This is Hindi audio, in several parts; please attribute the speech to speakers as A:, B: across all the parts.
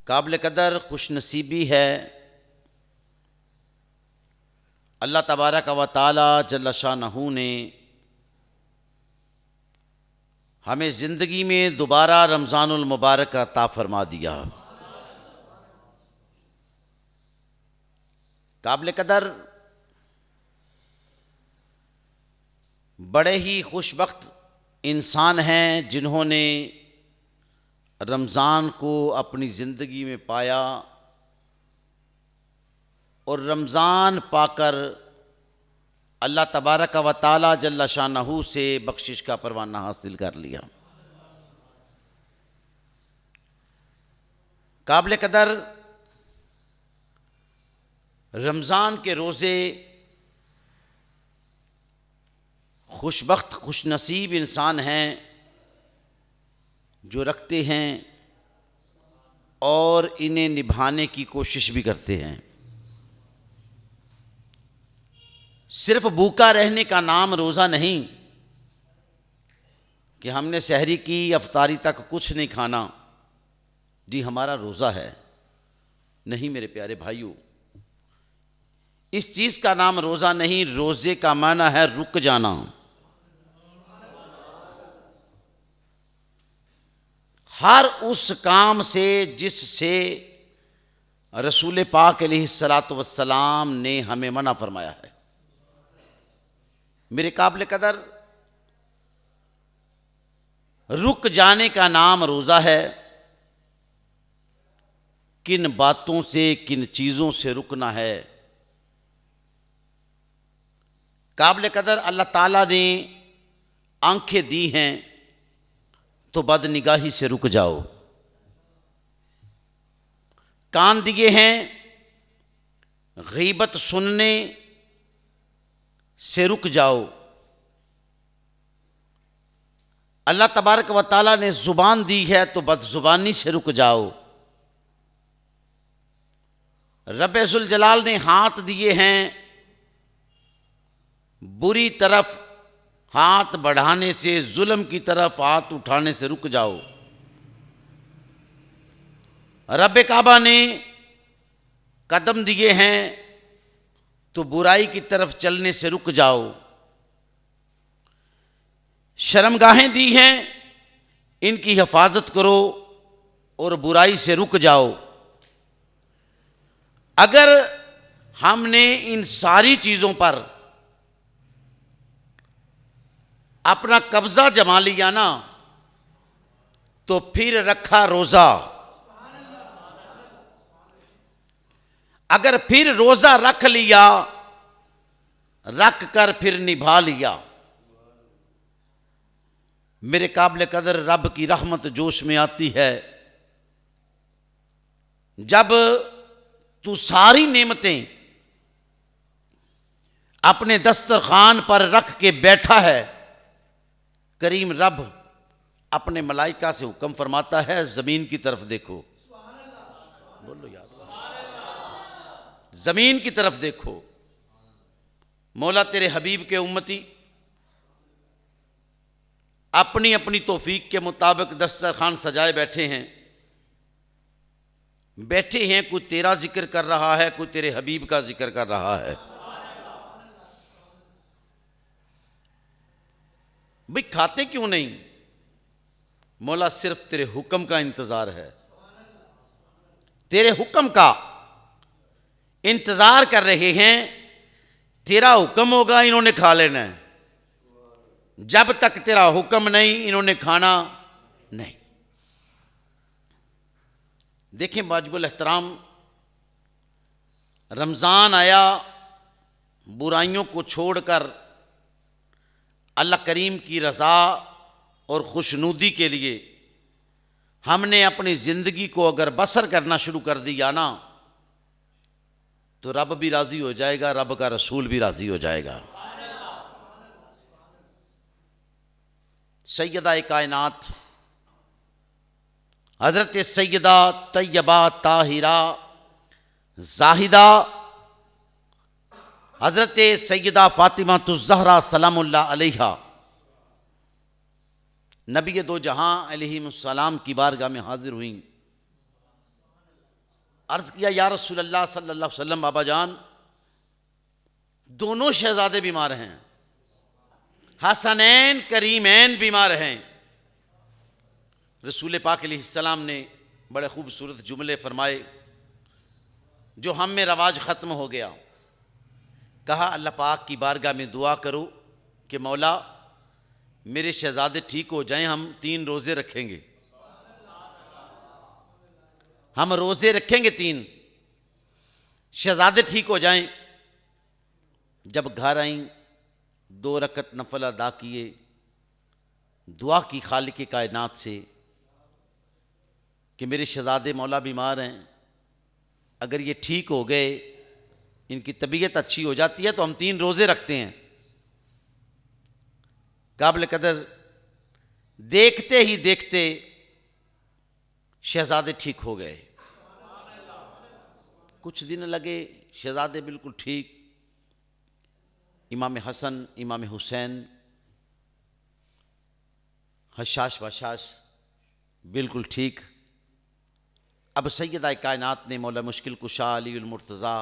A: काबिल कदर खुशनसीबी है अल्लाह तबारक व तआला जल्ल शानहू ने हमें ज़िंदगी में दोबारा रमज़ानुल मुबारक अता फरमा दिया। काबिल कदर बड़े ही खुशबख्त इंसान हैं जिन्होंने रमज़ान को अपनी ज़िंदगी में पाया और रमज़ान पाकर अल्लाह तबारक व तआला जल्ल शानहू से बख्शिश का परवाना हासिल कर लिया। काबिल कदर रमज़ान के रोज़े खुशबख्त खुशनसीब इंसान हैं जो रखते हैं और इन्हें निभाने की कोशिश भी करते हैं। सिर्फ भूखा रहने का नाम रोज़ा नहीं कि हमने सहरी की अफ्तारी तक कुछ नहीं खाना, जी हमारा रोज़ा है। नहीं मेरे प्यारे भाइयों, इस चीज़ का नाम रोज़ा नहीं, रोज़े का माना है रुक जाना। हर उस काम से जिससे रसूल पाक अलैहिस्सलातु वस्सलाम ने हमें मना फरमाया है। मेरे काबिल कदर रुक जाने का नाम रोज़ा है। किन बातों से किन चीज़ों से रुकना है। काबिल कदर अल्लाह ताला ने आंखें दी हैं तो बदनिगाही से रुक जाओ। कान दिए हैं गीबत सुनने से रुक जाओ। अल्लाह तबारक व तआला ने ज़ुबान दी है तो बदज़ुबानी से रुक जाओ। रब्बे ज़ुल जलाल ने हाथ दिए हैं, बुरी तरफ हाथ बढ़ाने से, जुल्म की तरफ हाथ उठाने से रुक जाओ। रब्बे काबा ने कदम दिए हैं तो बुराई की तरफ चलने से रुक जाओ। शर्मगाहें दी हैं, इनकी हिफाजत करो और बुराई से रुक जाओ। अगर हमने इन सारी चीज़ों पर अपना कब्जा जमा लिया ना, तो फिर रखा रोज़ा। अगर फिर रोज़ा रख लिया, रख कर फिर निभा लिया, मेरे काबिल कदर रब की रहमत जोश में आती है जब तू सारी नेमतें अपने दस्तरखान पर रख के बैठा है। करीम रब अपने मलाइका से हुक्म फरमाता है ज़मीन की तरफ देखो। बोलो यार, ज़मीन की तरफ देखो। मौला तेरे हबीब के उम्मती अपनी अपनी तौफीक के मुताबिक दस्तरखान सजाए बैठे हैं। बैठे हैं, कोई तेरा जिक्र कर रहा है, कोई तेरे हबीब का जिक्र कर रहा है। भाई खाते क्यों नहीं? मौला सिर्फ तेरे हुक्म का इंतजार है, तेरे हुक्म का इंतजार कर रहे हैं। तेरा हुक्म होगा इन्होंने खा लेना है, जब तक तेरा हुक्म नहीं इन्होंने खाना नहीं। देखें वाजिबुल एहतराम, रमज़ान आया, बुराइयों को छोड़कर अल्लाह करीम की रज़ा और खुशनुदी के लिए हमने अपनी ज़िंदगी को अगर बसर करना शुरू कर दिया ना, तो रब भी राज़ी हो जाएगा, रब का रसूल भी राज़ी हो जाएगा। सैयदा कायनात हज़रत सैयदा तैयबा ताहिरा जाहिदा हज़रत सैयदा फ़ातिमा ज़हरा सलामुल्लाह अलैहा नबी दो जहां अलैहिमुस्सलाम की बारगाह में हाजिर हुई। अर्ज़ किया या रसूल अल्लाह सल्लल्लाहु अलैहि वसल्लम, बाबा जान दोनों शहजादे बीमार हैं, हसनैन करीमैन बीमार हैं। रसूल पाक अलैहिस्सलाम ने बड़े खूबसूरत जुमले फरमाए जो हम में रवाज ख़त्म हो गया। कहा अल्लाह पाक की बारगाह में दुआ करो कि मौला मेरे शहजादे ठीक हो जाएं, हम 3 रोज़े रखेंगे, हम रोज़े रखेंगे 3, शहजादे ठीक हो जाएं। जब घर आई 2 रकत नफल अदा किए, दुआ की खालिक कायनात से कि मेरे शहजादे मौला बीमार हैं, अगर ये ठीक हो गए, इनकी तबीयत अच्छी हो जाती है तो हम 3 रोज़े रखते हैं। काबिल कदर देखते ही देखते शहजादे ठीक हो गए। कुछ दिन लगे, शहजादे बिल्कुल ठीक, इमाम हसन इमाम हुसैन हशाश वशाश बिल्कुल ठीक। अब सैयदा कायनात ने मौला मुश्किल कुशा अली उल मुर्तज़ा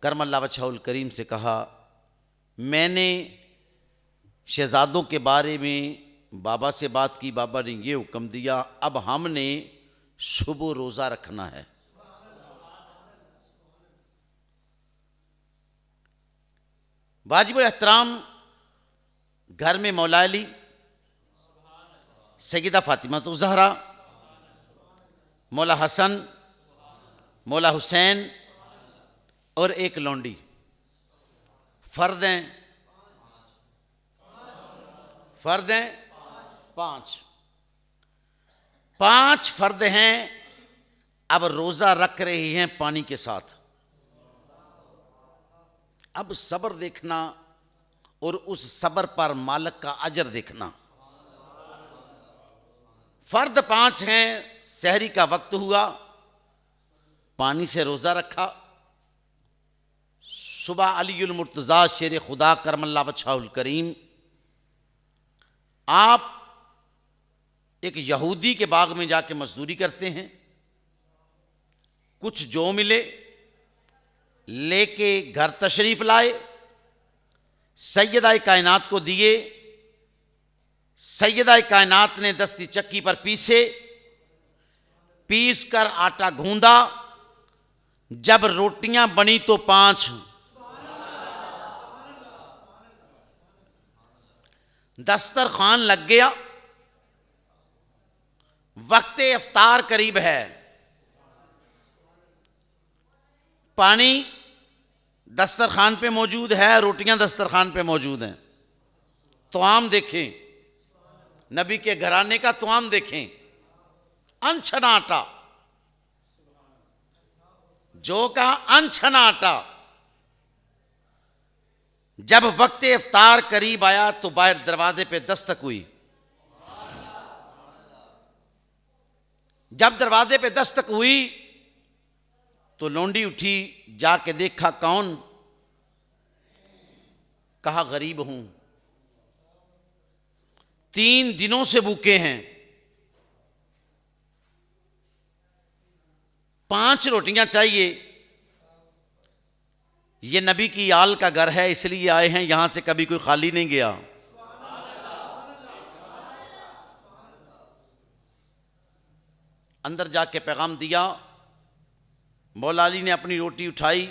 A: करमल्ला वजहुल करीम से कहा, मैंने शहजादों के बारे में बाबा से बात की, बाबा ने ये हुक्म दिया अब हमने सुबह रोज़ा रखना है। वाजिबुल एहतराम घर में मौला अली, सैयदा फातिमा तो ज़हरा, मौला हसन, मौला हुसैन और एक लौंडी, फ़र्द हैं 5 फ़र्द हैं। अब रोज़ा रख रहे हैं पानी के साथ। अब सब्र देखना और उस सब्र पर मालिक का अजर देखना। फ़र्द 5 हैं, सहरी का वक्त हुआ, पानी से रोज़ा रखा। सुबह अलीउल मुर्तज़ा शेर खुदा करमल्ला वजहुल करीम आप एक यहूदी के बाग में जाके मजदूरी करते हैं, कुछ जो मिले लेके घर तशरीफ लाए, सैयदा कायनात को दिए। सैयदा कायनात ने दस्ती चक्की पर पीस कर आटा गूंदा। जब रोटियां बनी तो 5, दस्तरखान लग गया। वक्त इफ्तार करीब है, पानी दस्तरखान पे मौजूद है, रोटियां दस्तरखान पे मौजूद हैं। तवाम देखें, नबी के घराने का तवाम देखें, अनछना आटा, जो का अनछना आटा। जब वक्त इफ्तार करीब आया तो बाहर दरवाजे पे दस्तक हुई। जब दरवाजे पे दस्तक हुई तो लौंडी उठी, जाके देखा कौन। कहा गरीब हूं, 3 दिनों से भूखे हैं, 5 रोटियां चाहिए। ये नबी की आल का घर है, इसलिए आए हैं, यहां से कभी कोई खाली नहीं गया। अंदर जाके पैगाम दिया। मौला अली ने अपनी रोटी उठाई,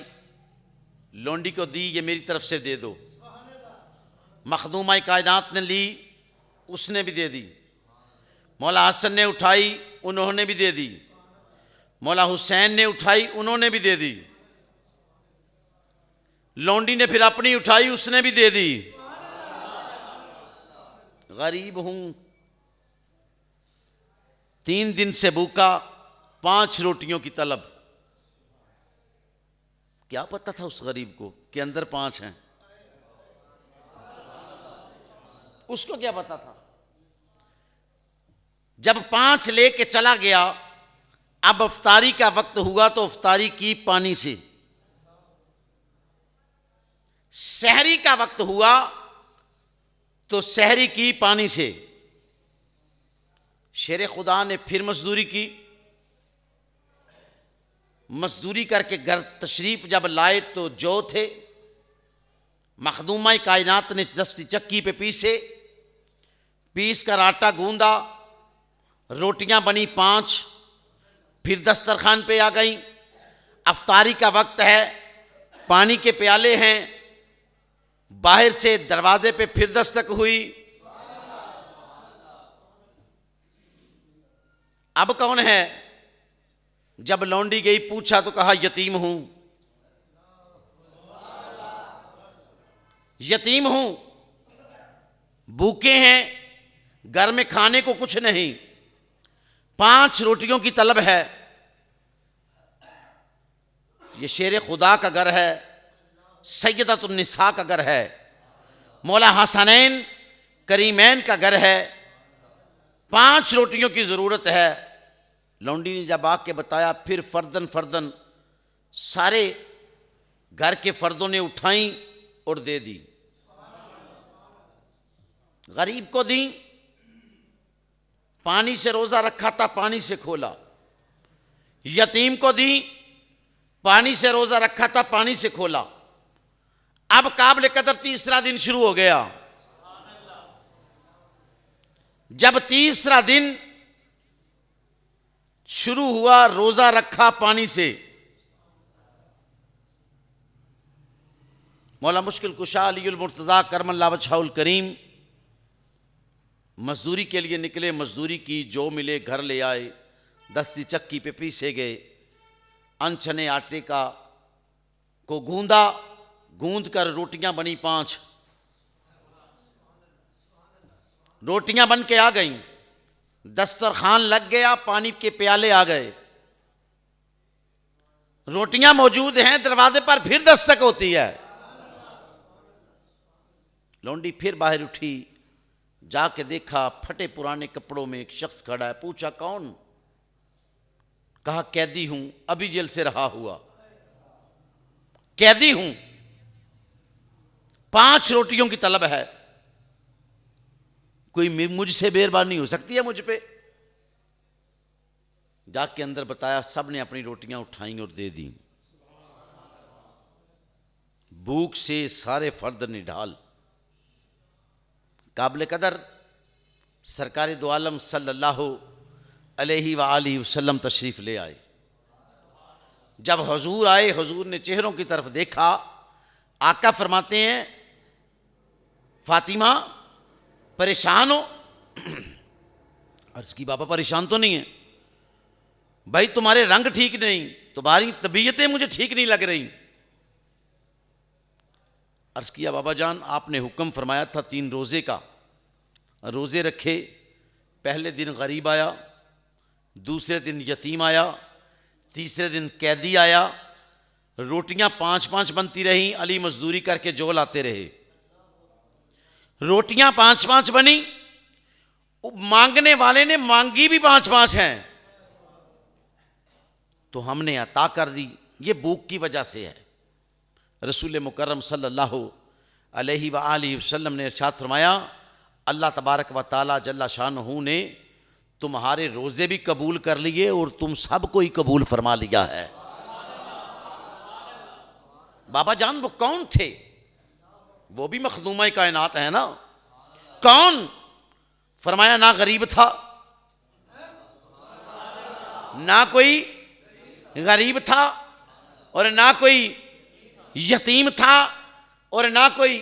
A: लौंडी को दी, ये मेरी तरफ से दे दो। मखदूमा कायनात ने ली, उसने भी दे दी। मौला हसन ने उठाई, उन्होंने भी दे दी। मौला हुसैन ने उठाई, उन्होंने भी दे दी। लौंडी ने फिर अपनी उठाई, उसने भी दे दी। गरीब हूं, 3 दिन से भूखा, 5 रोटियों की तलब। क्या पता था उस गरीब को कि अंदर 5 हैं? उसको क्या पता था? जब 5 लेके चला गया, अब इफ्तारी का वक्त हुआ तो इफ्तारी की पानी से। सहरी का वक्त हुआ तो सहरी की पानी से। शेर खुदा ने फिर मजदूरी की। मजदूरी करके घर तशरीफ़ जब लाए तो जो थे मखदूमा कायनात ने दस्ती चक्की पे पीस कर आटा गूंदा, रोटियां बनी 5, फिर दस्तरखान पे आ गई। अफ्तारी का वक्त है, पानी के प्याले हैं, बाहर से दरवाजे पे फिर दस्तक हुई। अब कौन है? जब लौंडी गई पूछा तो कहा यतीम हूं, यतीम हूं, भूखे हैं, घर में खाने को कुछ नहीं, 5 रोटियों की तलब है। ये शेर खुदा का घर है, सैयदतुन्निसा का घर है, मौला हसनैन करीमैन का घर है, 5 रोटियों की ज़रूरत है। लौंडी ने जब आके बताया, फिर फर्दन फर्दन सारे घर के फर्दों ने उठाई और दे दी। गरीब को दी, पानी से रोज़ा रखा था, पानी से खोला। यतीम को दी, पानी से रोज़ा रखा था, पानी से खोला। अब काबिल कदर तीसरा दिन शुरू हो गया। जब तीसरा दिन शुरू हुआ, रोज़ा रखा पानी से, मौला मुश्किल कुशा अलीउल मुर्तज़ा करमल्लाहु वजहुल करीम मजदूरी के लिए निकले। मजदूरी की, जो मिले घर ले आए, दस्ती चक्की पे पीसे गए, अनछने आटे का को गूंदा, गूंद कर रोटियां बनी 5 रोटियां बन के आ गईं। दस्तरखान लग गया, पानी के प्याले आ गए, रोटियां मौजूद हैं, दरवाजे पर फिर दस्तक होती है। लौंडी फिर बाहर उठी, जाके देखा फटे पुराने कपड़ों में एक शख्स खड़ा है। पूछा कौन? कहा कैदी हूं, अभी जेल से रहा हुआ, कैदी हूं, 5 रोटियों की तलब है, कोई मुझसे मेहरबानी हो सकती है मुझ पे? जाके अंदर बताया, सब ने अपनी रोटियां उठाई और दे दी। भूख से सारे फर्द निढाल। काबिल कदर सरकारी दो आलम सल्लल्लाहु अलैहि वालैहि वसल्लम तशरीफ़ ले आए। जब हुजूर आए, हुजूर ने चेहरों की तरफ देखा। आका फरमाते हैं, फातिमा परेशान हो? अर्ज़ की बाबा परेशान तो नहीं है भाई, तुम्हारे रंग ठीक नहीं, तुम्हारी तबीयतें मुझे ठीक नहीं लग रही। अर्ज़ किया बाबा जान, आपने हुक्म फरमाया था 3 रोज़े का, रोज़े रखे। पहले दिन गरीब आया, दूसरे दिन यतीम आया, तीसरे दिन कैदी आया। रोटियां 5-5 बनती रहीं, अली मजदूरी करके जो लाते रहे। रोटियां 5-5 बनी, मांगने वाले ने मांगी भी 5-5 हैं, तो हमने अता कर दी। ये भूख की वजह से है। रसूल मुकर्रम सल्लल्लाहु अलैहि वालैहि वसल्लम ने इरशाद फरमाया, अल्लाह तबारक व तआला जल्ला शानहू ने तुम्हारे रोज़े भी कबूल कर लिए और तुम सबको ही कबूल फरमा लिया है। बाबा जान वो कौन थे? वो भी मखदूमा कायनात है ना। कौन? फरमाया ना गरीब था, ना कोई गरीब था, और ना कोई यतीम था, और ना कोई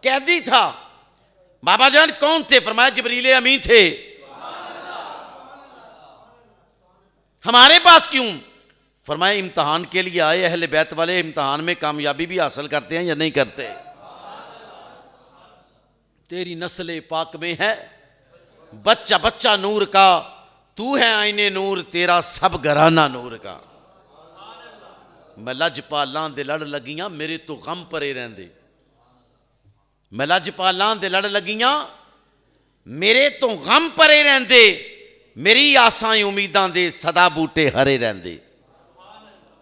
A: कैदी था। बाबा जान कौन थे? फरमाया जिब्रील अमीन थे। हमारे पास क्यों? फरमाया इम्तहान के लिए आए। अहले बैत वाले इम्तहान में कामयाबी भी हासिल करते हैं या नहीं करते? तेरी नस्ल पाक में है बच्चा बच्चा नूर का, तू है आईने नूर, तेरा सब घराना नूर का। मैं लजपालां दे लड़ लगियां, मेरे तो गम परे रहंदे। मैं लजपालां दे लड़ लगियां, मेरे तो गम परे रहंदे। मेरी आसां उम्मीदां दे सदा बूटे हरे रहंदे।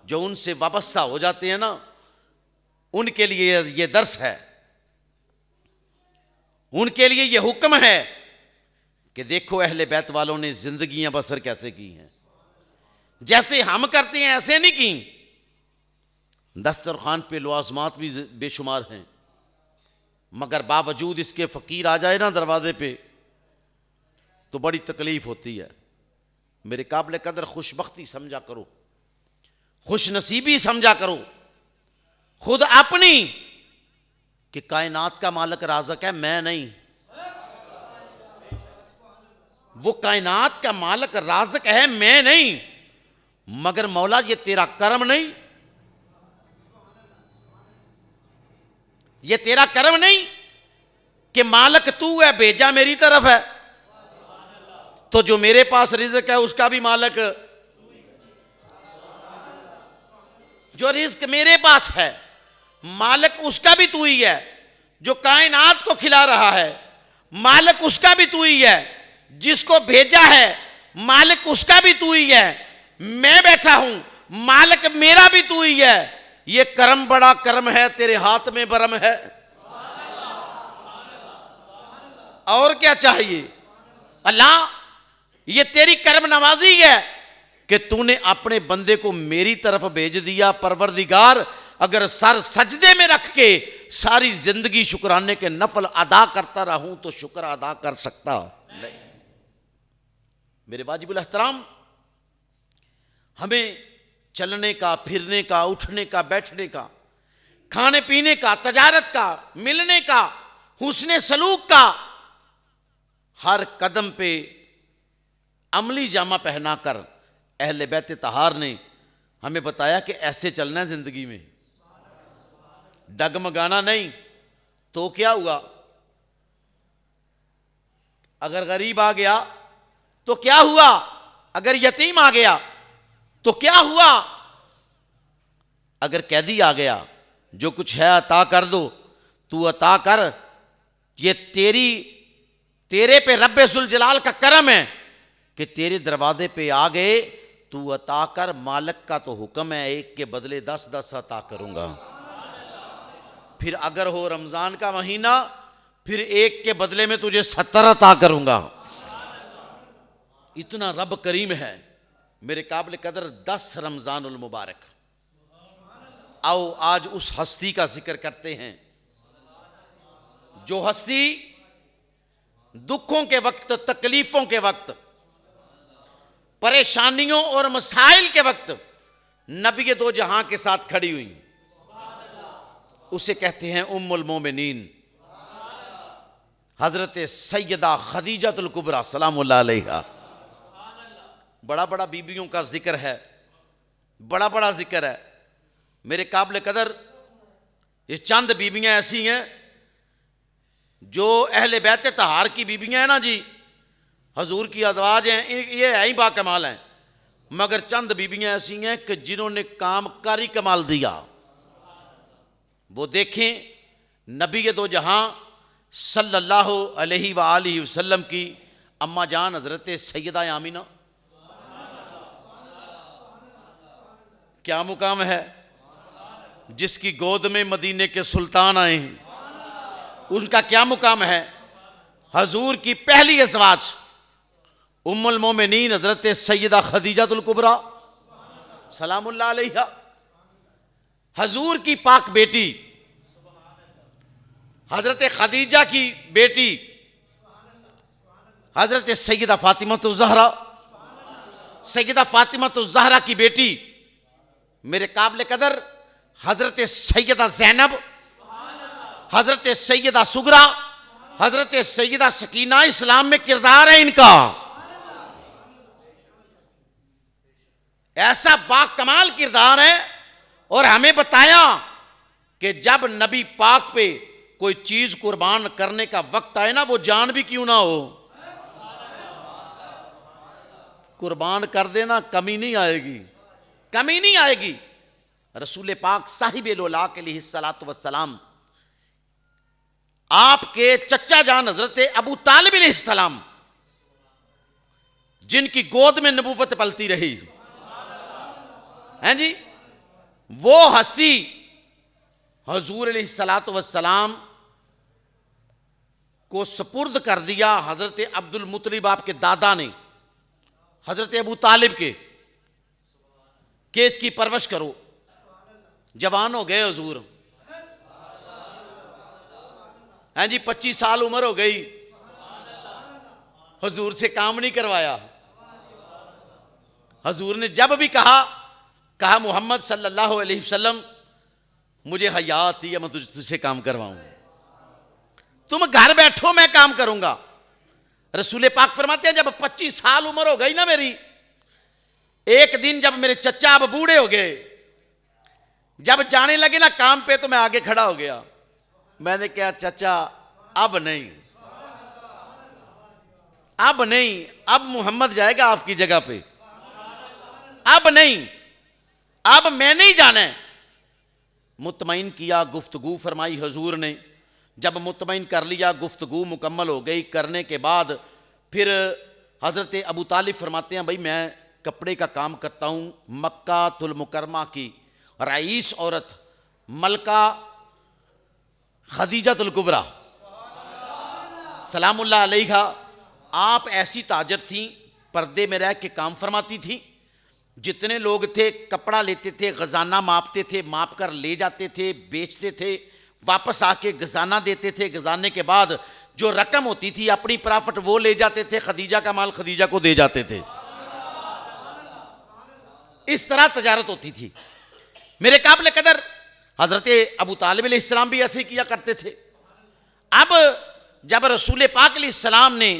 A: जो उनसे वाबस्ता हो जाते हैं ना, उनके लिए ये दर्स है, उनके लिए ये हुक्म है कि देखो अहले बैत वालों ने जिंदगियां बसर कैसे की हैं। जैसे हम करते हैं ऐसे नहीं की। दस्तरखान पे लवाजमात भी बेशुमार हैं, मगर बावजूद इसके फ़कीर आ जाए ना दरवाजे पे तो बड़ी तकलीफ होती है। मेरे काबिल कदर खुशबख्ती समझा करो, खुश नसीबी समझा करो खुद अपनी कि कायनात का मालिक राज़िक है, मैं नहीं। वो कायनात का मालिक राज़िक है, मैं नहीं। मगर मौला ये तेरा कर्म नहीं, ये तेरा कर्म नहीं कि मालिक तू है, भेजा मेरी तरफ है, तो जो मेरे पास रिज़्क है उसका भी मालिक, जो रिज़्क मेरे पास है मालिक उसका भी तू ही है, जो कायनात को खिला रहा है मालिक उसका भी तू ही है, जिसको भेजा है मालिक उसका भी तू ही है, मैं बैठा हूं मालिक मेरा भी तू ही है। ये कर्म बड़ा कर्म है, तेरे हाथ में बरम है, और क्या चाहिए। अल्लाह ये तेरी कर्म नवाजी है कि तूने अपने बंदे को मेरी तरफ भेज दिया। परवरदिगार अगर सर सजदे में रख के सारी जिंदगी शुक्राने के नफल अदा करता रहूं तो शुक्र अदा कर सकता नहीं। मेरे वाजिबुल एहतराम, हमें चलने का, फिरने का, उठने का, बैठने का, खाने पीने का, तजारत का, मिलने का, हुस्ने सलूक का हर कदम पे अमली जामा पहनाकर अहले बैत तहार ने हमें बताया कि ऐसे चलना है जिंदगी में, डगमगाना नहीं। तो क्या हुआ, अगर गरीब आ गया तो क्या हुआ, अगर यतीम आ गया तो क्या हुआ, अगर कैदी आ गया जो कुछ है अता कर दो, तू अता कर। ये तेरे पे रब्बे जुल जलाल का करम है कि तेरे दरवाजे पे आ गए, तू अता कर। मालिक का तो हुक्म है एक के बदले 10-10 अता करूंगा। फिर अगर हो रमजान का महीना, फिर एक के बदले में तुझे 70 अता करूंगा। इतना रब करीम है। मेरे काबिल कदर 10 रमजानुल मुबारक। आओ आज उस हस्ती का जिक्र करते हैं जो हस्ती दुखों के वक्त, तकलीफों के वक्त, परेशानियों और मसाइल के वक्त नबी दो जहां के साथ खड़ी हुई। उसे कहते हैं उम्मुल मोमिनीन हजरत सैयदा खदीजतुल कुबरा सलामुल्लाह अलैहा। बड़ा बड़ा बीबियों का जिक्र है, बड़ा बड़ा जिक्र है। मेरे काबिल कदर ये चंद बीबियां ऐसी हैं जो अहले बैत तहार की बीबियां हैं ना जी, हजूर की अज़वाज हैं, ये है ही बाकमाल हैं। मगर चंद बीबियां ऐसी हैं कि जिन्होंने काम कारी कमाल दिया। वो देखें नबी दो जहां सल्लल्लाहु अलैहि वालैहि वसल्लम की अम्मा जान हजरत सैयदा आमिना, क्या मुकाम है। जिसकी गोद में मदीने के सुल्तान आए हैं, उनका क्या मुकाम है। हजूर की पहली अज़वाज उम्मुल मोमिनीन हजरत सैयदा खदीजतुल कुबरा सलामुल्लाह अलैहा, हजूर की पाक बेटी हजरत खदीजा की बेटी हजरत सैयदा फातिमतुज़ ज़हरा, सैयदा फातिमतुज़ ज़हरा की बेटी मेरे काबिल कदर हजरत सैयदा ज़ैनब, हजरत सैयदा सुगरा, हजरत सैयदा सकीना इस्लाम में किरदार है इनका। ऐसा बाकमाल किरदार है। और हमें बताया कि जब नबी पाक पे कोई चीज कुर्बान करने का वक्त आए ना, वो जान भी क्यों ना हो, कुर्बान कर देना, कमी नहीं आएगी, कमी नहीं आएगी। रसूल पाक साहिब लोला के लिए सलातो वस्सलाम, आपके चचा जान हजरत अबू तालिब अलैहिस्सलाम, जिनकी गोद में नबूवत पलती रही हैं जी, वो हस्ती हजूर अलैहिस्सलातो वस्सलाम को सपुर्द कर दिया हजरत अब्दुल मुत्तलिब आपके दादा ने हजरत अबू तालिब के। कि इसकी परवरिश करो। जवान हो गए हुजूर, हैं जी, 25 साल उम्र हो गई, हुजूर से काम नहीं करवाया। हुजूर ने जब भी कहा मोहम्मद सल्लल्लाहु अलैहि वसल्लम, मुझे हया आती है, मैं तुझसे काम करवाऊं, तुम घर बैठो मैं काम करूंगा। रसूल पाक फरमाते हैं जब 25 साल उम्र हो गई ना मेरी, एक दिन जब मेरे चचा अब बूढ़े हो गए, जब जाने लगे ना काम पे, तो मैं आगे खड़ा हो गया। मैंने कहा चचा अब नहीं, अब नहीं, अब मोहम्मद जाएगा आपकी जगह पे, अब नहीं, अब मैं नहीं जाना है। मुतमईन किया, गुफ्तगू फरमाई हुजूर ने। जब मुतमईन कर लिया, गुफ्तगू मुकम्मल हो गई, करने के बाद फिर हज़रत अबू तालिब फरमाते हैं, भाई मैं कपड़े का काम करता हूँ, मक्कातुल मुकरमा की रईस औरत मलका खदीजतुल कुबरा सलामुल्लाह अलैहा, आप ऐसी ताजर थी, पर्दे में रह के काम फरमाती थी। जितने लोग थे कपड़ा लेते थे, खजाना मापते थे, माप कर ले जाते थे, बेचते थे, वापस आके खजाना देते थे। खजाने के बाद जो रकम होती थी अपनी प्रॉफिट वो ले जाते थे, खदीजा का माल खदीजा को दे जाते थे। इस तरह तजारत होती थी। मेरे काबिल कदर हजरत अबू तालिब अलैहिस्सलाम भी ऐसे किया करते थे। अब जब रसूल पाक अलैहिस्सलाम ने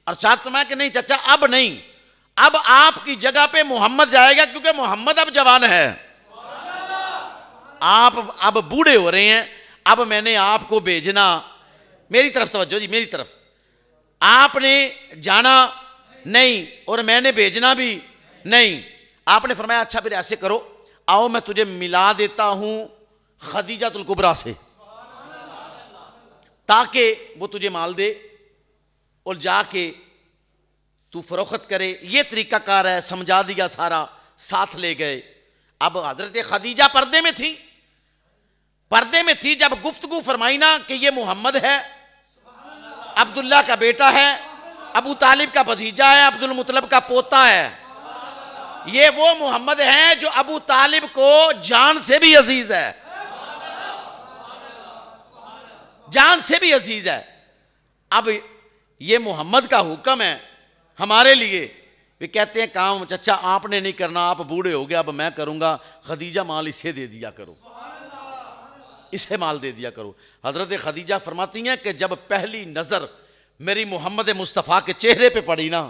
A: अरशाद फरमाया कि नहीं चचा अब नहीं, अब आपकी जगह पे मोहम्मद जाएगा, क्योंकि मोहम्मद अब जवान है, आप अब बूढ़े हो रहे हैं, अब मैंने आपको भेजना, मेरी तरफ तवज्जो जी, मेरी तरफ, आपने जाना नहीं और मैंने भेजना भी नहीं। आपने फरमाया अच्छा फिर ऐसे करो, आओ मैं तुझे मिला देता हूं खदीजतुल कुबरा से, ताकि वो तुझे माल दे और जाके तू फरोख्त करे। ये तरीकाकार है, समझा दिया सारा, साथ ले गए। अब हजरत खदीजा पर्दे में थी, पर्दे में थी। जब गुफ्तगू फरमाई ना कि ये मोहम्मद है, अब्दुल्ला का बेटा है, अबू तालिब का भतीजा है, अब्दुल मुतलब का पोता है, ये वो मोहम्मद है जो अबू तालिब को जान से भी अजीज है, जान से भी अजीज है। अब ये मोहम्मद का हुक्म है हमारे लिए। वे कहते हैं काम चचा आपने नहीं करना, आप बूढ़े हो गए, अब मैं करूंगा, खदीजा माल इसे दे दिया करो, इसे माल दे दिया करो। हजरत खदीजा फरमाती हैं कि जब पहली नजर मेरी मोहम्मद मुस्तफ़ा के चेहरे पे पड़ी ना,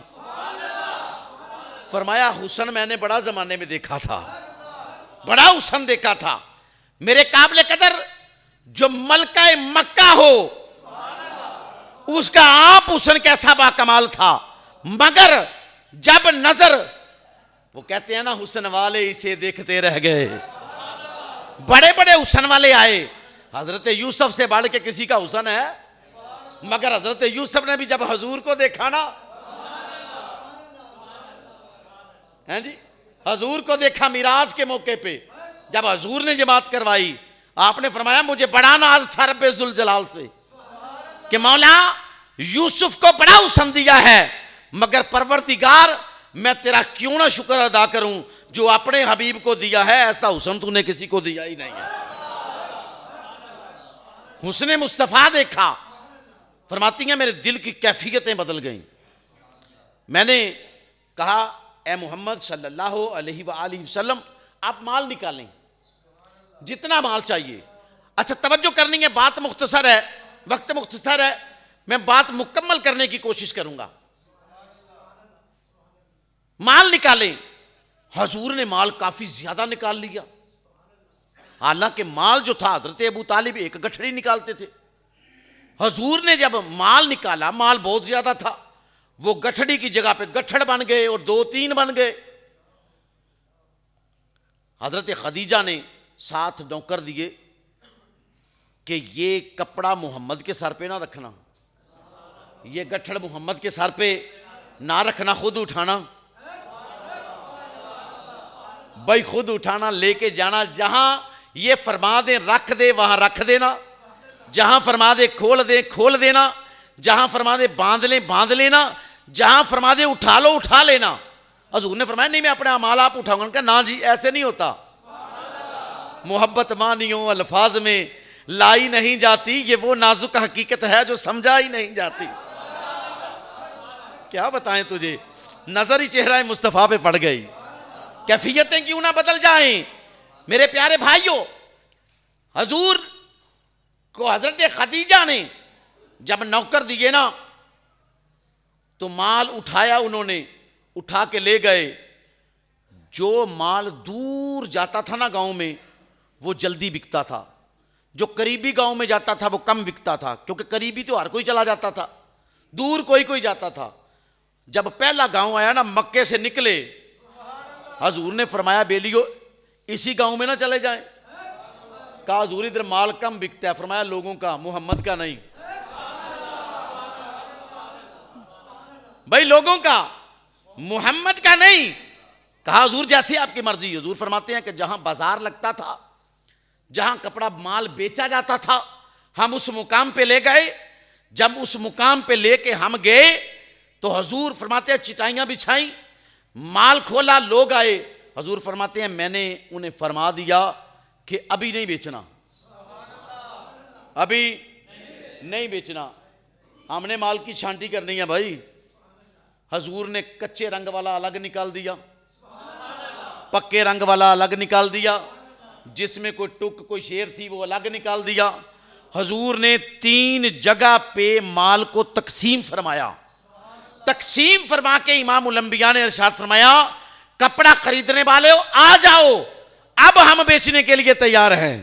A: फरमाया हुसन मैंने बड़ा जमाने में देखा था, बड़ा हुसन देखा था। मेरे काबिल कदर जो मलका मक्का हो उसका आप हुसन कैसा बाकमाल था, मगर जब नजर, वो कहते हैं ना हुसन वाले इसे देखते रह गए, बड़े बड़े हुसन वाले आए। हजरत यूसुफ से बढ़ के किसी का हुसन है, मगर हजरत यूसुफ ने भी जब हजूर को देखा ना, हैं जी, हजूर को देखा मिराज के मौके पे, जब हजूर ने जमात करवाई, आपने फरमाया मुझे बड़ा नाज था रब्बे जुल जलाल से कि मौला यूसुफ को बड़ा हुसन दिया है, मगर परवरदिगार मैं तेरा क्यों ना शुक्र अदा करूं जो अपने हबीब को दिया है, ऐसा हुसन तूने किसी को दिया ही नहीं है। हुस्ने मुस्तफ़ा देखा, फरमाती हैं मेरे दिल की कैफियतें बदल गईं। मैंने कहा ए मोहम्मद सल्लल्लाहु अलैहि वसल्लम आप माल निकालें, जितना माल चाहिए। अच्छा तवज्जो करनी है, बात मुख्तसर है, वक्त मुख्तसर है, मैं बात मुकम्मल करने की कोशिश करूंगा। माल निकालें। हजूर ने माल काफी ज्यादा निकाल लिया। हालांकि माल जो था हजरत अबू तालिब एक गठड़ी निकालते थे, हजूर ने जब माल निकाला, माल बहुत ज्यादा था, वो गठड़ी की जगह पे गठड़ बन गए और 2-3 बन गए। हजरत खदीजा ने साथ नौकर दिए कि ये कपड़ा मोहम्मद के सर पे ना रखना, ये गठड़ मोहम्मद के सर पे ना रखना, खुद उठाना भाई, खुद उठाना, लेके जाना, जहां ये फरमा दे रख दे वहां रख देना, जहां फरमा दे खोल दे खोल देना, जहां फरमा दे बांध ले बांध लेना, जहां फरमा दे उठा लो उठा लेना। हजूर ने फरमाया नहीं मैं अपने अमाल आप उठाऊंगा। उन्होंने कहा ना जी ऐसे नहीं होता, मोहब्बत मानियों अल्फाज में लाई नहीं जाती, ये वो नाजुक हकीकत है जो समझा ही नहीं जाती। क्या बताएं तुझे, नजर ही चेहरा मुस्तफा पे पड़ गई। कैफियतें क्यों ना बदल जाएं मेरे प्यारे भाइयों। हजूर को हजरत खदीजा ने जब नौकर दिए ना तो माल उठाया, उन्होंने उठा के ले गए। जो माल दूर जाता था ना गांव में वो जल्दी बिकता था, जो करीबी गांव में जाता था वो कम बिकता था, क्योंकि करीबी तो हर कोई चला जाता था, दूर कोई कोई जाता था। जब पहला गांव आया ना मक्के से निकले, हजूर ने फरमाया बेलियो इसी गांव में ना चले जाएं। कहा हजूर इधर माल कम बिकता है। फरमाया लोगों का, मोहम्मद का नहीं भाई, लोगों का, मोहम्मद का नहीं। कहा हजूर जैसी आपकी मर्जी। हजूर फरमाते हैं कि जहां बाजार लगता था, जहां कपड़ा माल बेचा जाता था, हम उस मुकाम पे ले गए। जब उस मुकाम पे लेके हम गए तो हजूर फरमाते हैं चिटाइयां बिछाई, माल खोला, लोग आए। हजूर फरमाते हैं मैंने उन्हें फरमा दिया कि अभी नहीं बेचना, अभी नहीं बेचना, हमने माल की छांटी करनी है भाई। हजूर ने कच्चे रंग वाला अलग निकाल दिया, पक्के रंग वाला अलग निकाल दिया, जिसमें कोई टुक कोई शेर थी वो अलग निकाल दिया। हजूर ने 3 जगह पे माल को तकसीम फरमाया। तकसीम फरमा के इमाम उल अंबिया ने इरशाद फरमाया कपड़ा खरीदने वाले हो आ जाओ, अब हम बेचने के लिए तैयार हैं।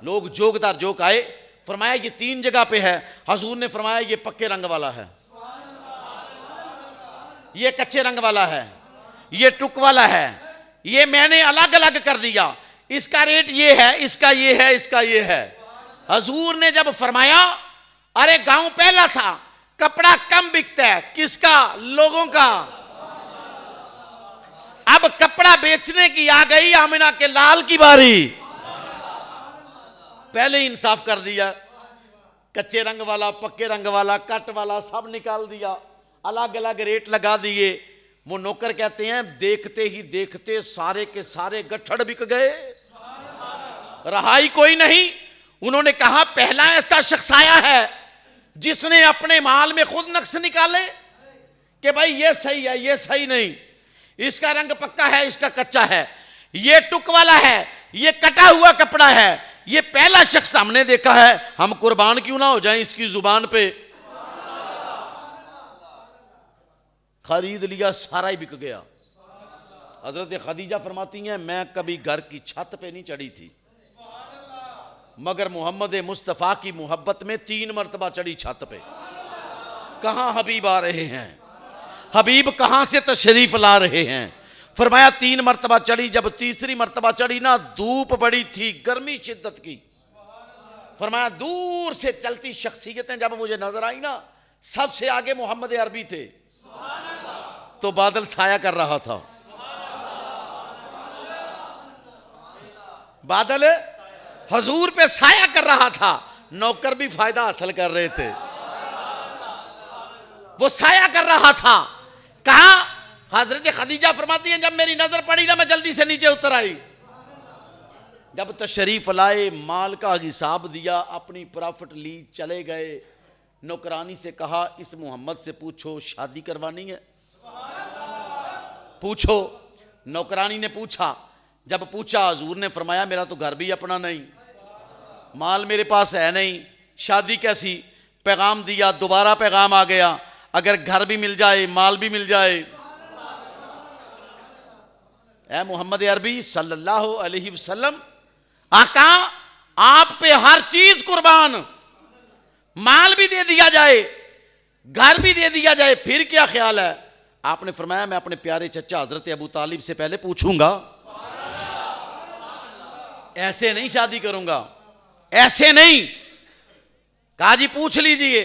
A: लोग जोगदार जोक आए, फरमाया ये 3 जगह पे है। हजूर ने फरमाया ये पक्के रंग वाला है, ये कच्चे रंग वाला है, ये टुक वाला है, ये मैंने अलग अलग कर दिया, इसका रेट ये है, इसका ये है, इसका ये है। हजूर ने जब फरमाया अरे गांव पहला था, कपड़ा कम बिकता है, किसका? लोगों का। अब कपड़ा बेचने की आ गई आमिना के लाल की बारी। पहले ही इंसाफ कर दिया, कच्चे रंग वाला, पक्के रंग वाला, कट वाला सब निकाल दिया, अलग अलग रेट लगा दिए। वो नौकर कहते हैं देखते ही देखते सारे के सारे गट्ठड़ बिक गए, रहा ही कोई नहीं। उन्होंने कहा पहला ऐसा शख्स आया है जिसने अपने माल में खुद नक्श निकाले कि भाई ये सही है, ये सही नहीं, इसका रंग पक्का है, इसका कच्चा है, ये टुक वाला है, ये कटा हुआ कपड़ा है। ये पहला शख्स हमने देखा है, हम कुर्बान क्यों ना हो जाएं इसकी जुबान पे। खरीद लिया, सारा ही बिक गया। हजरत खदीजा फरमाती हैं मैं कभी घर की छत पे नहीं चढ़ी थी, मगर मोहम्मद मुस्तफ़ा की मोहब्बत में 3 मरतबा चढ़ी छत पे। कहां हबीब आ रहे हैं, हबीब कहां से तशरीफ ला रहे हैं। फरमाया 3 मरतबा चढ़ी। जब तीसरी मरतबा चढ़ी ना, धूप बड़ी थी, गर्मी शिद्दत की। फरमाया दूर से चलती शख्सियतें जब मुझे नजर आई ना, सबसे आगे मोहम्मद अरबी थे, तो बादल साया कर रहा था। बादल हजूर पे साया कर रहा था, नौकर भी फायदा हासिल कर रहे थे। वो साया कर रहा था। कहा हजरत खदीजा फरमाती हैं जब मेरी नजर पड़ी ना, मैं जल्दी से नीचे उतर आई। जब तशरीफ लाए, माल का हिसाब दिया, अपनी प्रॉफिट ली, चले गए। नौकरानी से कहा इस मोहम्मद से पूछो शादी करवानी है, पूछो। नौकरानी ने पूछा। जब पूछा हजूर ने फरमाया मेरा तो घर भी अपना नहीं, माल मेरे पास है नहीं, शादी कैसी। पैगाम दिया, दोबारा पैगाम आ गया, अगर घर भी मिल जाए, माल भी मिल जाए। ऐ मोहम्मद अरबी सल्लल्लाहु अलैहि वसल्लम, आका आप पे हर चीज कुर्बान, माल भी दे दिया जाए, घर भी दे दिया जाए, फिर क्या ख्याल है। आपने फरमाया मैं अपने प्यारे चचा हजरत अबू तालिब से पहले पूछूंगा, ऐसे नहीं शादी करूंगा, ऐसे नहीं। कहा जी पूछ लीजिए।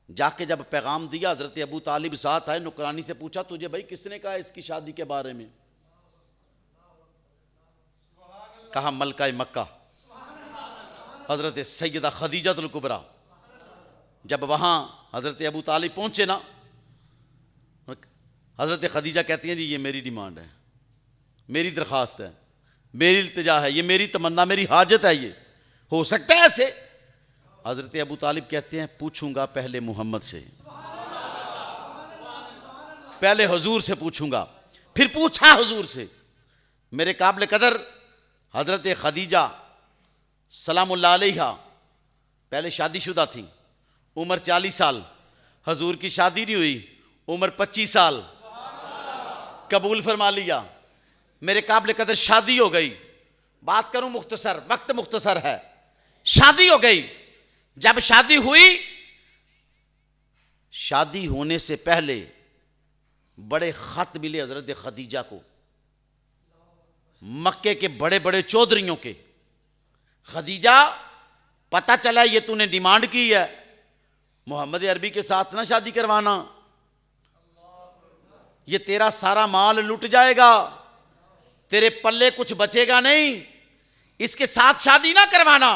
A: जाके जब पैगाम दिया, हजरत अबू तालिब साथ आए, नौकरानी से पूछा तुझे भाई किसने कहा इसकी शादी के बारे में। कहा मलका मक्का हजरत सैयदा खदीजतुल कुबरा। जब वहां हजरत अबू तालिब पहुंचे ना, हज़रत खदीजा कहती हैं जी ये मेरी डिमांड है, मेरी दरख्वास्त है, मेरी इल्तिजा है, ये मेरी तमन्ना, मेरी हाजत है, ये हो सकता है ऐसे? हज़रत अबू तालिब कहते हैं पूछूंगा पहले मोहम्मद से, पहले हुजूर से पूछूंगा। फिर पूछा हुजूर से। मेरे काबिल कदर हज़रत खदीजा सलामुल्लाह अलैहा पहले शादीशुदा थी, उम्र 40 साल। हुजूर की शादी नहीं हुई, उम्र 25 साल, कबूल फरमा लिया। मेरे काबिल कदर शादी हो गई। बात करूं मुख्तसर, वक्त मुख्तसर है। शादी हो गई। जब शादी हुई, शादी होने से पहले बड़े खत मिले हजरत खदीजा को, मक्के के बड़े बड़े चौधरियों के। खदीजा, पता चला ये तूने डिमांड की है, मोहम्मद अरबी के साथ ना शादी करवाना, ये तेरा सारा माल लुट जाएगा, तेरे पल्ले कुछ बचेगा नहीं, इसके साथ शादी ना करवाना।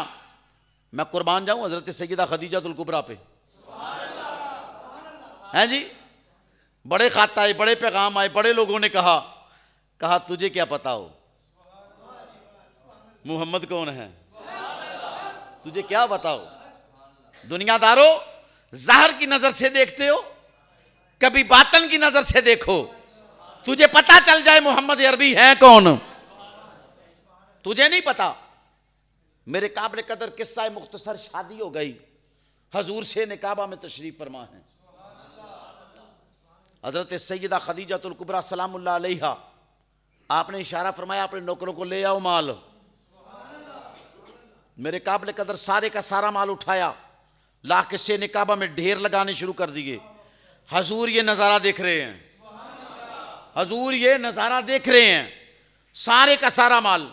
A: मैं कुर्बान जाऊं हजरत सैयदा खदीजतुल कुबरा पे, हैं जी। बड़े खात आए, बड़े पैगाम आए, बड़े लोगों ने कहा तुझे क्या पता हो मोहम्मद कौन है, तुझे क्या बताओ। दुनियादारों, ज़ाहिर की नजर से देखते हो, कभी बातन की नजर से देखो, तुझे पता चल जाए मोहम्मद अरबी है कौन, तुझे नहीं पता। मेरे काबिल कदर किस्सा मुख्तसर, शादी हो गई, हजूर से ने काबा में तशरीफ फरमा है। हजरत सैयदा खदीजतुल कुबरा सलामुल्लाह अलैहा, आपने इशारा फरमाया अपने नौकरों को ले आओ माल। मेरे काबिल कदर सारे का सारा माल उठाया, ला के से काबा में ढेर लगाने शुरू कर दिए। हजूर ये नज़ारा देख रहे हैं, हजूर ये नज़ारा देख रहे हैं। सारे का सारा माल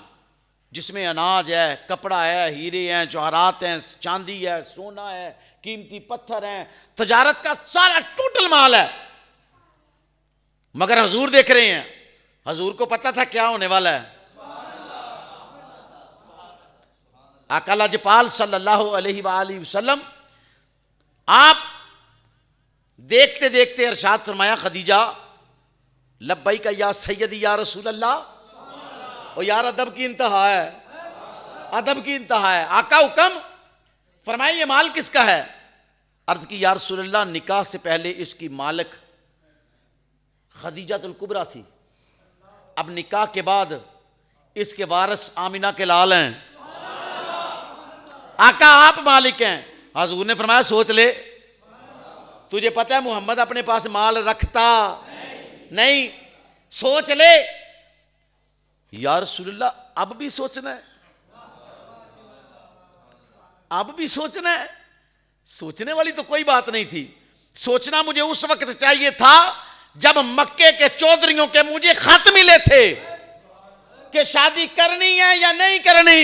A: जिसमें अनाज है, कपड़ा है, हीरे हैं, जवाहरात हैं, चांदी है, सोना है, कीमती पत्थर हैं, तजारत का सारा टोटल माल है। मगर हजूर देख रहे हैं। हजूर को पता था क्या होने वाला है। आका लाजपाल सल्लल्लाहु अलैहि वसल्लम, आप देखते देखते इरशाद फरमाया, खदीजा लब्बैक या सैयदी या रसूल अल्लाह। और यार अदब की इंतहा है, अदब की इंतहा है। आका हुक्म फरमाया ये माल किसका है। अर्ज की या रसूल अल्लाह, निकाह से पहले इसकी मालिक खदीजतुल कुबरा थी, अब निकाह के बाद इसके वारिस आमिना के लाल हैं। आका आप मालिक हैं। हजूर ने फरमाया सोच ले, तुझे पता है मोहम्मद अपने पास माल रखता नहीं, सोच ले। या रसूलल्लाह, अब भी सोचना है, अब भी सोचना है। सोचने वाली तो कोई बात नहीं थी। सोचना मुझे उस वक्त चाहिए था जब मक्के के चौधरियों के मुझे खत मिले थे कि शादी करनी है या नहीं करनी।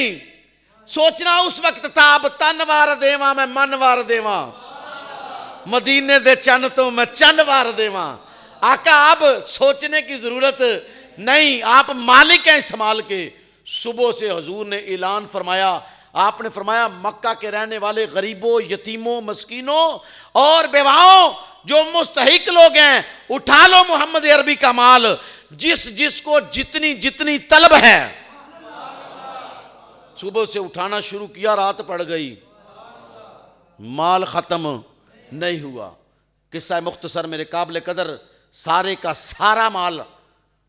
A: सोचना उस वक्त था। अब तन वार देवा मैं मन वार देवा, मदीने दे चन तो मैं चन वार देवा। आका अब सोचने की जरूरत नहीं, आप मालिक हैं इस माल के। सुबह से हजूर ने ऐलान फरमाया, आपने फरमाया मक्का के रहने वाले गरीबों, यतीमों, मस्कीनों और बेवाओं, जो मुस्तहिक लोग हैं, उठा लो मोहम्मद अरबी का माल। जिसको जितनी जितनी तलब है। सुबह से उठाना शुरू किया, रात पड़ गई, माल खत्म नहीं हुआ। किस्सा मुख्तसर मेरे काबिल कदर, सारे का सारा माल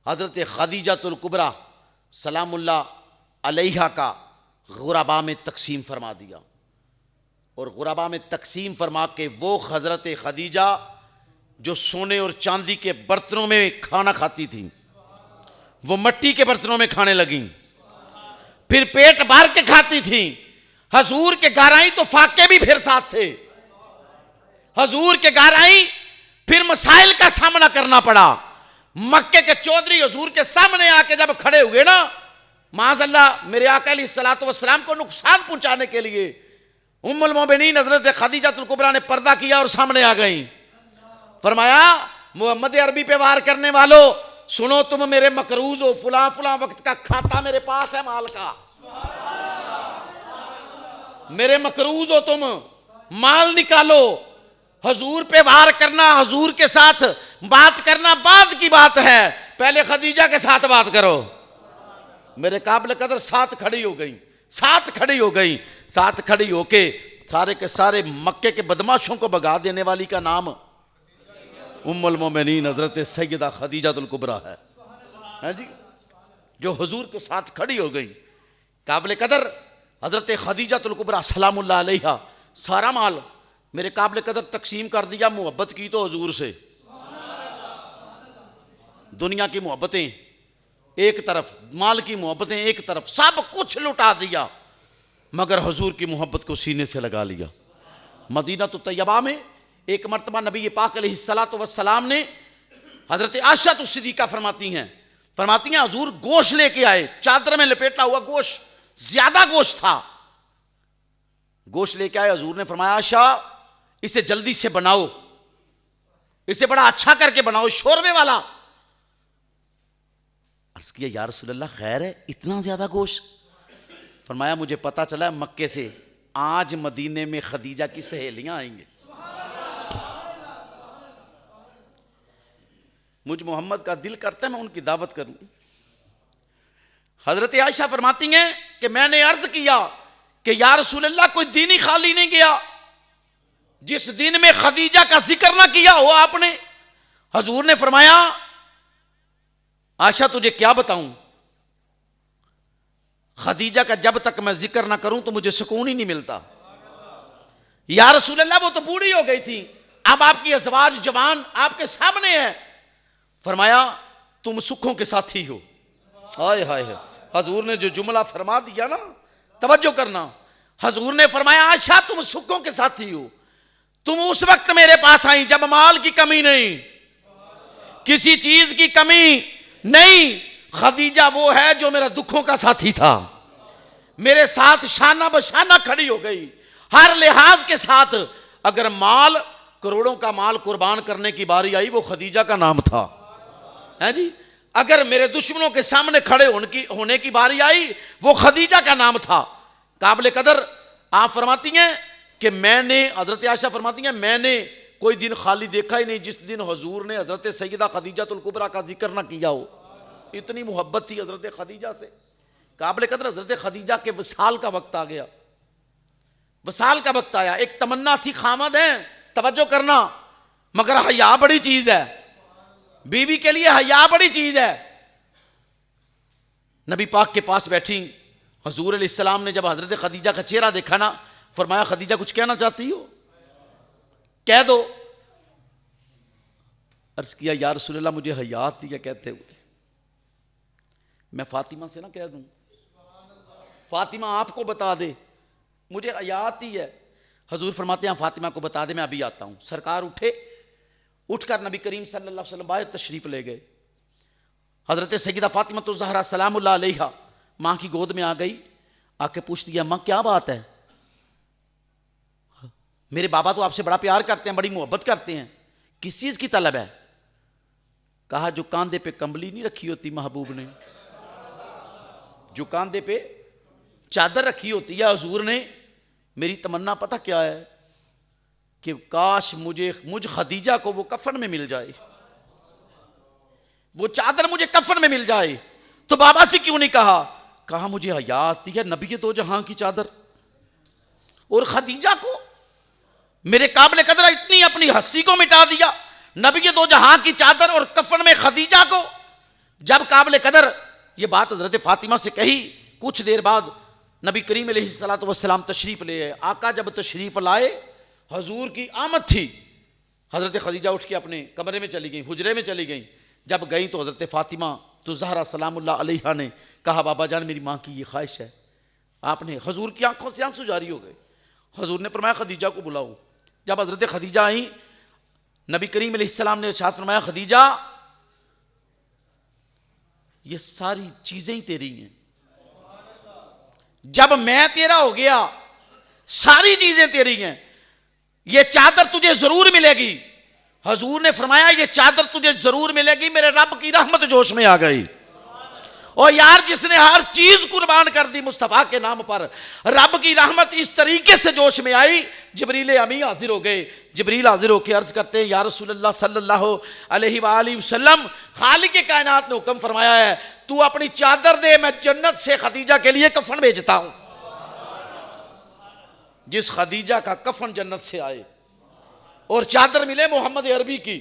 A: हजरत खदीजतुल कुबरा सलामुल्लाह अलैहा का गुरबा में तकसीम फरमा दिया। और गुरबा में तकसीम फरमा के वो हजरत खदीजा जो सोने और चांदी के बर्तनों में खाना खाती थी, वो मिट्टी के बर्तनों में खाने लगी, फिर पेट भर के खाती थी। हजूर के घर आई तो फाके भी फिर साथ थे। हजूर के घर आई, फिर मसाइल का सामना करना पड़ा। मक्के के चौधरी हजूर के सामने आके जब खड़े हुए ना, माज़अल्लाह मेरे आका अलैहिस्सलातु वस्सलाम को नुकसान पहुंचाने के लिए उम्मुल मोमिनीन हज़रत खदीजतुल कुबरा ने पर्दा किया और सामने आ गई। फरमाया मोहम्मद अरबी पे वार करने वालों, सुनो तुम मेरे मकरूज हो, फुला फुला वक्त का खाता मेरे पास है माल का, मेरे मकरूज हो तुम, माल निकालो। हजूर पे वार करना, हजूर के साथ बात बात करना बाद की बात है, पहले खदीजा के साथ बात करो। मेरे काबिल कदर साथ खड़ी हो गई, साथ खड़ी हो गई, साथ खड़ी होके सारे के सारे मक्के के बदमाशों को भगा देने वाली का नाम उम्मुल मोमिनीन हजरत सैयदा खदीजातुल कुबरा है जी, जो हुजूर के साथ खड़ी हो गई। काबिल कदर हजरत खदीजातुल कुबरा सलामुल्लाह अलैहा सारा माल मेरे काबिल कदर तकसीम कर दिया। मोहब्बत की तो हुजूर से, दुनिया की मोहब्बतें एक तरफ, माल की मोहब्बतें एक तरफ, सब कुछ लुटा दिया मगर हुजूर की मोहब्बत को सीने से लगा लिया। मदीना तो तैयबा में एक मरतबा नबी पाक अलैहिस्सलातु वस्सलाम ने हजरत आयशा तो सिद्दीका फरमाती हैं हुजूर गोश्त लेके आए, चादर में लपेटा हुआ गोश्त, ज्यादा गोश्त था। गोश्त लेके आए, हुजूर ने फरमाया आयशा इसे जल्दी से बनाओ, इसे बड़ा अच्छा करके बनाओ, शोरबे वाला। अर्ज किया या रसूलल्लाह खैर है, इतना ज्यादा गोश्त? फरमाया मुझे पता चला मक्के से आज मदीने में खदीजा की सहेलियां आएंगे। मुझ मोहम्मद का दिल करता है मैं उनकी दावत करूं। हजरत आयशा फरमाती हैं कि मैंने अर्ज किया कि या रसूलल्लाह कोई दिन ही खाली नहीं गया जिस दिन में खदीजा का जिक्र ना किया हो आपने। हुजूर ने फरमाया आयशा तुझे क्या बताऊं, खदीजा का जब तक मैं जिक्र ना करूं तो मुझे सुकून ही नहीं मिलता। या रसूलल्लाह वो तो बूढ़ी हो गई थी, अब आपकी अज़वाज जवान आपके सामने है। फरमाया तुम सुखों के साथी हो। हाय हाय, हुजूर ने जो जुमला फरमा दिया ना, तवज्जो करना। हुजूर ने फरमाया आयशा तुम सुखों के साथी हो। तुम उस वक्त मेरे पास आई जब माल की कमी नहीं, किसी चीज की कमी नहीं। खदीजा वो है जो मेरा दुखों का साथी था, मेरे साथ शाना बशाना खड़ी हो गई हर लिहाज के साथ। अगर माल करोड़ों का माल कुर्बान करने की बारी आई वो खदीजा का नाम था, है जी। अगर मेरे दुश्मनों के सामने खड़े होने की बारी आई वो खदीजा का नाम था। काबिल कदर आप फरमाती हैं कि मैंने, हजरत आयशा फरमाती हैं मैंने कोई दिन खाली देखा ही नहीं जिस दिन हुजूर ने हजरत सैयदा खदीजातुल कुबरा का जिक्र ना किया हो। इतनी मोहब्बत थी हजरत खदीजा से। काबिल कदर हजरत खदीजा के वसाल का वक्त आ गया, वसाल का वक्त आया। एक तमन्ना थी खामद है, तवज्जो करना, मगर हया बड़ी चीज है, बीवी के लिए हया बड़ी चीज है। नबी पाक के पास बैठी हुजूर अलैहिस्सलाम ने जब हजरत खदीजा का चेहरा देखा ना, फरमाया खदीजा कुछ कहना चाहती हो, कह दो। अर्ज किया या रसूलल्लाह मुझे हया आती है कहते हुए, मैं फातिमा से ना कह दूं, फातिमा आपको बता दे मुझे हया आती है। हुजूर फरमाते हैं फातिमा को बता दे मैं अभी आता हूं। सरकार उठे, उठकर नबी करीम सल्लल्लाहु अलैहि वसल्लम बाहर तशरीफ ले गए। हजरत सैयदा फातिमा तो ज़हरा सलामुल्लाह अलैहा माँ की गोद में आ गई, आके पूछती है माँ क्या बात है, मेरे बाबा तो आपसे बड़ा प्यार करते हैं, बड़ी मोहब्बत करते हैं, किस चीज की तलब है? कहा जो कांधे पे कंबली नहीं रखी होती महबूब ने, जो कांधे पे चादर रखी होती है हुजूर ने, मेरी तमन्ना पता क्या है कि काश मुझ खदीजा को वो कफन में मिल जाए, वो चादर मुझे कफन में मिल जाए। तो बाबा से क्यों नहीं कहा? कहा मुझे हया आती है, नबी दो जहां की चादर और खदीजा को, मेरे काबिल कदर इतनी अपनी हस्ती को मिटा दिया, नबी दो जहां की चादर और कफन में खदीजा को। जब काबिल कदर ये बात हजरत फातिमा से कही, कुछ देर बाद नबी करीम अलैहिस्सलातु वस्सलाम तशरीफ ले आए। आका जब तशरीफ लाए, हजूर की आमद थी, हजरत खदीजा उठ के अपने कमरे में चली गई, हुजरे में चली गई। जब गई तो हजरत फातिमा तो ज़हरा सलामुल्लाह अलैहा ने कहा बाबा जान मेरी माँ की ये ख्वाहिश है। आपने, हजूर की आंखों से आंसू जारी हो गए। हजूर ने फरमाया खदीजा को बुलाओ। जब हजरत खदीजा आई, नबी करीम अलैहिस्सलाम ने इरशाद फरमाया खदीजा ये सारी चीजें ही तेरी हैं, जब मैं तेरा हो गया सारी चीजें तेरी हैं, ये चादर तुझे जरूर मिलेगी। हजूर ने फरमाया ये चादर तुझे जरूर मिलेगी। मेरे रब की रहमत जोश में आ गई और यार जिसने हर चीज कुर्बान कर दी मुस्तफ़ा के नाम पर, रब की रहमत इस तरीके से जोश में आई, जिब्रील अमी हाजिर हो गए। जिब्रील हाजिर होकर अर्ज करते हैं, या रसूलल्लाह सल्लल्लाहु अलैहि वसल्लम, खालिक के कायनात ने हुक्म फरमाया है तू अपनी चादर दे, मैं जन्नत से खदीजा के लिए कफन भेजता हूं। जिस खदीजा का कफन जन्नत से आए और चादर मिले मोहम्मद अरबी की,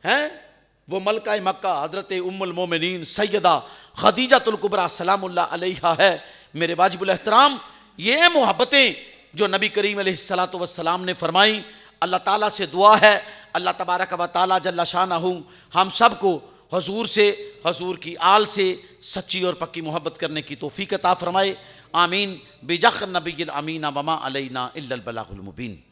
A: हैं वो मलका मक्का हजरत उम्मुल मोमिनीन सैयदा खदीजातुल कुबरा सलामुल्लाह अलैहा है। मेरे वाजिबुल एहतराम, ये मोहब्बतें जो नबी करीम अलैहिस्सलातु वस्सलाम ने फरमाई, अल्लाह ताला से दुआ है अल्लाह तबारक व तआला जल्ला शानहू हम सब को हजूर से, हजूर की आल से सच्ची और पक्की मोहब्बत करने की तौफीक अता फरमाए। आमीन बिजख नबील अमीना वमा अलैना इल्लल बलागुल मुबीन।